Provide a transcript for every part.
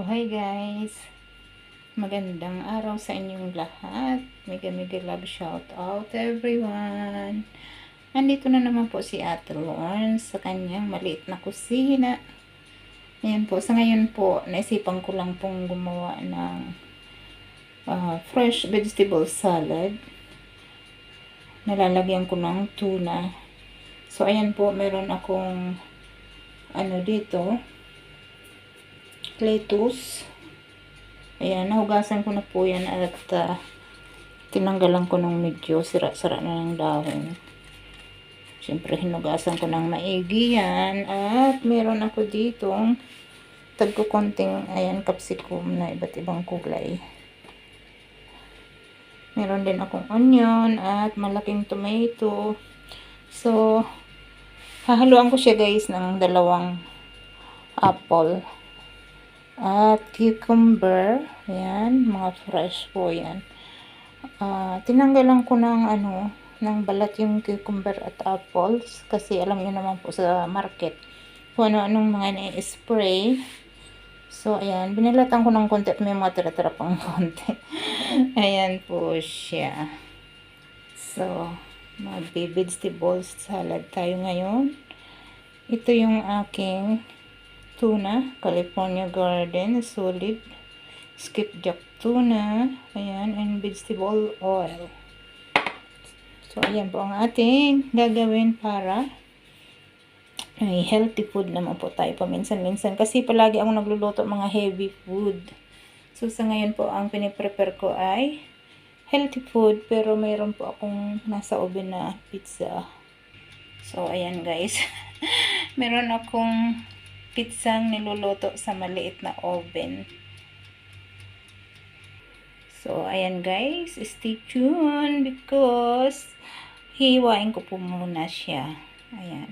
Hi guys! Magandang araw sa inyong lahat. Mega love shout out everyone. Nandito na naman po si Ate Lorne sa kanyang maliit na kusina. Ayan po, sa ngayon po, naisipan ko lang pong gumawa ng fresh vegetable salad. Nalalagyan ko ng tuna. So ayan po, meron akong dito, lettuce. Ayan, nahugasan ko na po yan at tinanggalan ko ng medyo sira-sira na ng dahon. Siyempre, hinugasan ko ng maigi yan. At meron ako ditong tagko-konting, ayan, capsicum na iba't ibang kulay. Meron din akong onion at malaking tomato. So, hahaluan ko siya guys ng dalawang apple. At cucumber, ayan, mga fresh po yan. Tinanggalan ko ng ng balat yung cucumber at apples kasi alam niyo naman po sa market kung ano-anong mga na-spray. So ayan, binalatan ko ng konti at may mga tira-tira pang konti. Ayan po siya. So, mag-vegetable salad tayo ngayon. Ito yung aking tuna, California Garden, solid, skipjack tuna, ayan, and vegetable oil. So, ayan po ang ating gagawin para ay healthy food naman po tayo paminsan-minsan. Kasi palagi akong nagluluto mga heavy food. So, sa ngayon po, ang piniprepare ko ay healthy food, pero mayroon po akong nasa oven na pizza. So, ayan guys. Meron akong pizzang niluluto sa maliit na oven. So, ayan guys, stay tuned because hihiwain ko po muna siya. Ayan.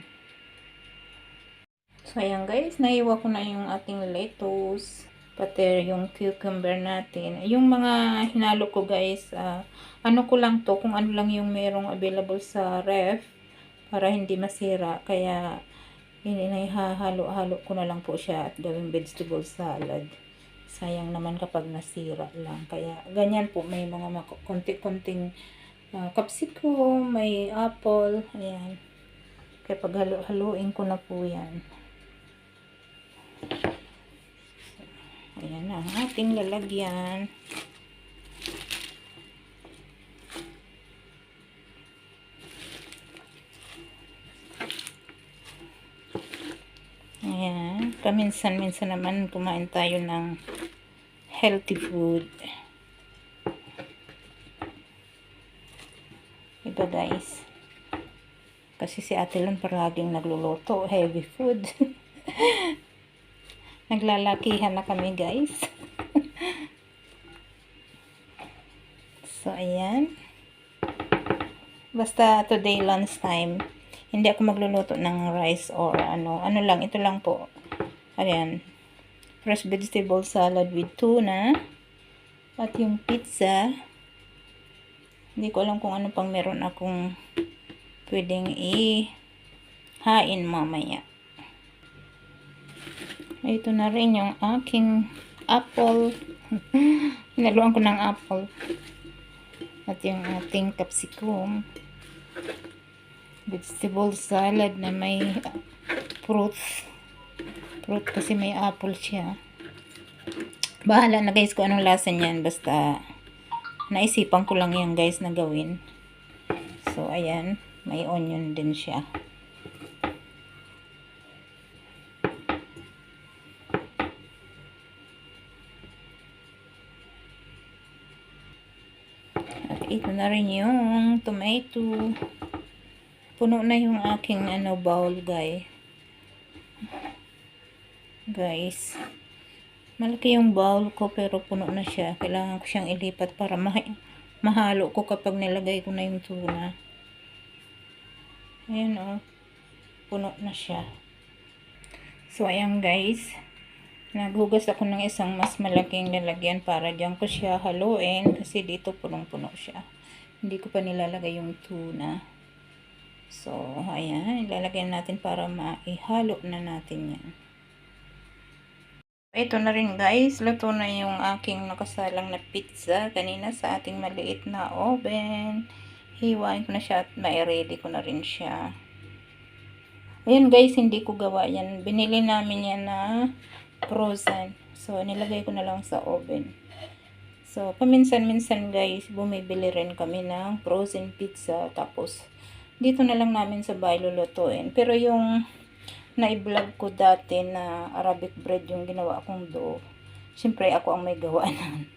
So, ayan guys, nahiwa ko na yung ating lettuce, pati yung cucumber natin. Yung mga hinalo ko guys, ano ko lang to, kung ano lang yung merong available sa ref para hindi masira. Kaya, halo-halo ko na lang po siya at gawing vegetable salad. Sayang naman kapag nasira lang. Kaya ganyan po, may mga konti-konting capsicum, may apple, ayan. Kaya pag halo-haluin ko na po yan. Ayan ang ating lalagyan. Ayan, paminsan-minsan naman kumain tayo ng healthy food. Ito guys. Kasi si Ate Lon palaging nagluluto, heavy food. Naglalakihan na kami guys. So, ayan. Basta today lunch time. Hindi ako magluluto ng rice or ano lang, ito lang po. Ayan, fresh vegetable salad with tuna. At yung pizza, hindi ko alam kung ano pang meron akong pwedeng i-hain mamaya. Ito na rin yung aking apple. Hinaluan ko ng apple. At yung ating capsicum. Vegetable salad na may fruit kasi may apple siya. Bahala na guys kung anong lasa niyan, basta naisipan ko lang yan guys na gawin. So ayan, may onion din siya. At ito na rin yung tomato. Puno na yung aking bowl guys. Malaki yung bowl ko pero puno na siya. Kailangan ko siyang ilipat para mahalo ko kapag nilagay ko na yung tuna. Ayan o. Puno na siya. So ayan guys. Naghugas ako ng isang mas malaking lalagyan para diyan ko siya haluin kasi dito punong-puno siya. Hindi ko pa nilalagay yung tuna. So, ayan, ilalagay natin para maihalo na natin yan. Ito na rin guys, luto na yung aking nakasalang na pizza kanina sa ating maliit na oven. Hiwain ko na siya at mai-ready ko na rin siya. Ayan guys, hindi ko gawa yan. Binili namin yan na frozen. So, nilagay ko na lang sa oven. So, paminsan-minsan guys, bumibili rin kami ng frozen pizza. Tapos, dito na lang namin sa bahay lulutuin. Pero yung na-vlog ko dati na Arabic bread yung ginawa kong dough. Siyempre, ako ang may gawa nun.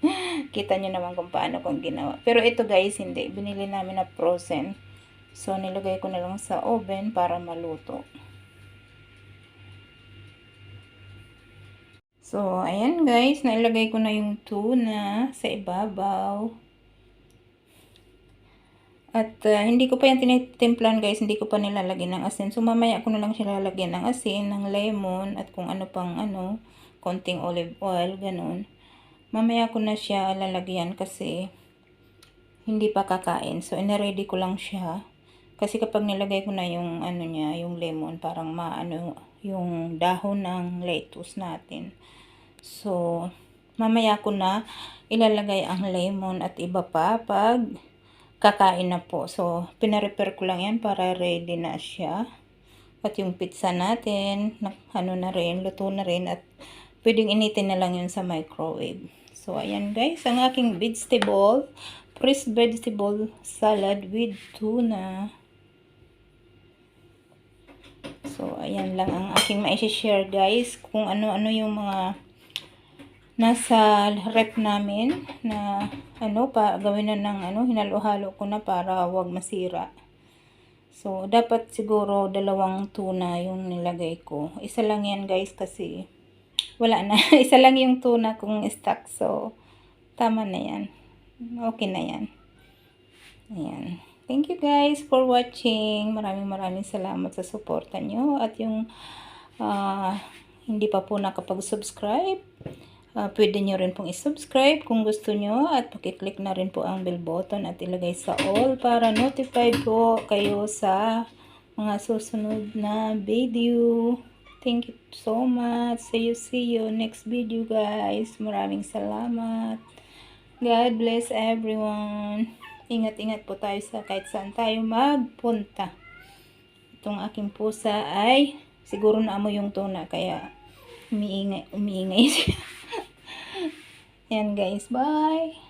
Kita nyo naman kung paano kong ginawa. Pero ito guys, hindi. Binili namin na frozen. So, nilagay ko na lang sa oven para maluto. So, ayan guys. Nailagay ko na yung tuna sa ibabaw. At hindi ko pa yan tinitimplan guys, hindi ko pa nilalagyan ng asin. So mamaya ko na lang siya lalagyan ng asin, ng lemon, at kung ano pang ano, konting olive oil, ganun. Mamaya ko na siya lalagyan kasi hindi pa kakain. So ina-ready ko lang siya. Kasi kapag nilagay ko na yung ano niya, yung lemon, parang maano yung dahon ng lettuce natin. So mamaya ko na ilalagay ang lemon at iba pa pag kakain na po. So, pina-prepare ko lang yan para ready na siya. At yung pizza natin, ano na rin, luto na rin. At pwedeng initin na lang yun sa microwave. So, ayan guys, ang aking vegetable, fresh vegetable salad with tuna. So, ayan lang ang aking ma-share guys. Kung ano-ano yung mga nasa rep namin na ano pa gawin na ng ano, hinalo-halo ko na para wag masira. So dapat siguro 2 tuna yung nilagay ko. Isa lang yan guys kasi wala na. Isa lang yung tuna kong stock. So tama na yan. Okay na yan. Ayan. Thank you guys for watching. Maraming salamat sa suporta nyo at yung hindi pa po nakapag-subscribe. Pwede nyo rin pong i-subscribe kung gusto nyo at pakiclick na rin po ang bell button at ilagay sa all para notified po kayo sa mga susunod na video. Thank you so much. See you next video guys. Maraming salamat. God bless everyone. Ingat-ingat po tayo sa kahit saan tayo magpunta. Itong aking pusa ay siguro naamoy yung tuna kaya umiingay siya. Yan guys, bye!